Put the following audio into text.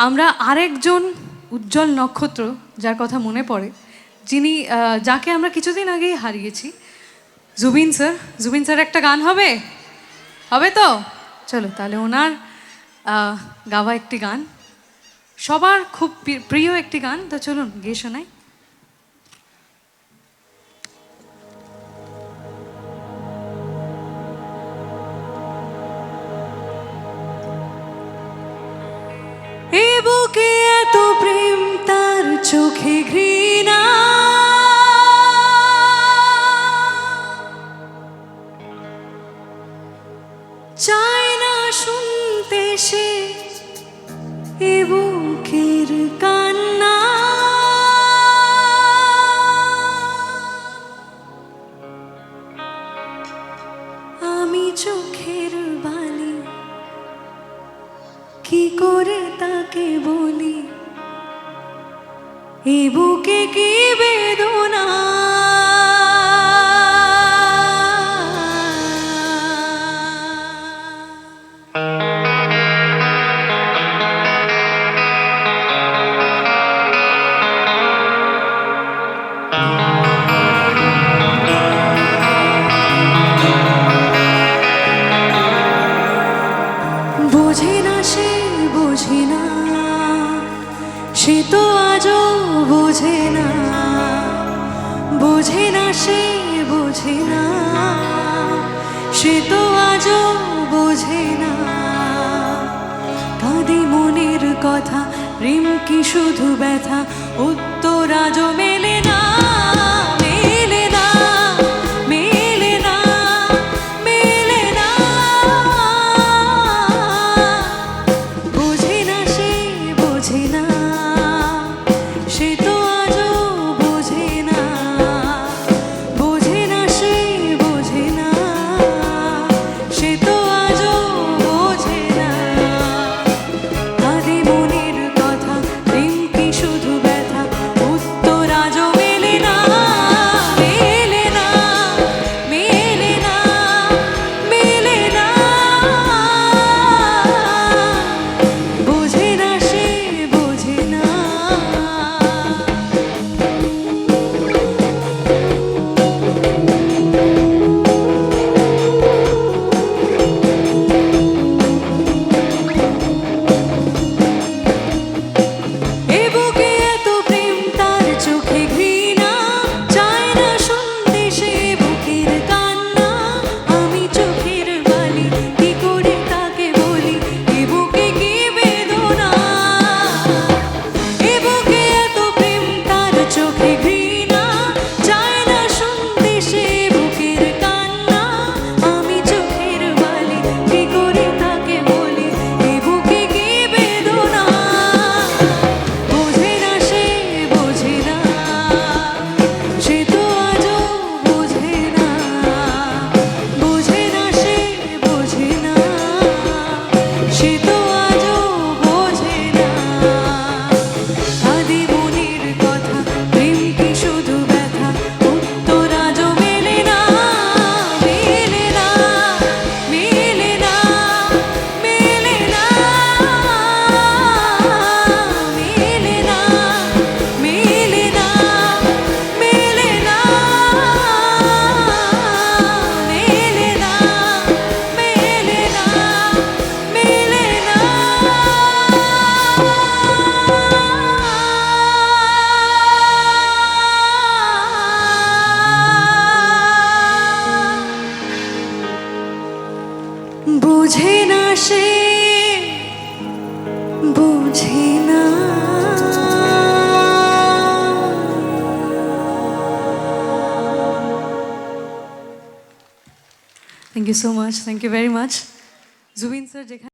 আমরা আরেকজন উজ্জ্বল নক্ষত্র যার কথা মনে পড়ে, যিনি যাকে আমরা কিছুদিন আগেই হারিয়েছি, জুবিন স্যার। জুবিন স্যার একটা গান হবে হবে তো? চলো তাহলে ওনার গাওয়া একটি গান, সবার খুব প্রিয় একটি গান, তো চলুন গিয়ে শোনাই। এ বুকে এত প্রেম, তার চোখে ঘৃণা, চায় না শুনতে সে এ বুকের কান্না। আমি চোখের বালি কি করে তাকে বলি, এ বুকে কি বেদনা। বোঝে না সে, বোঝে না সে তো আজও বোঝে না, বোঝে না সে, বোঝে না সে তো আজও বোঝে না। কাঁদি মনের কথা, প্রেম কি শুধু ব্যথা, উত্তর আজও মেলে না। বোঝে না সে, বোঝে না। Thank you so much, thank you very much Zubin sir. যেখানে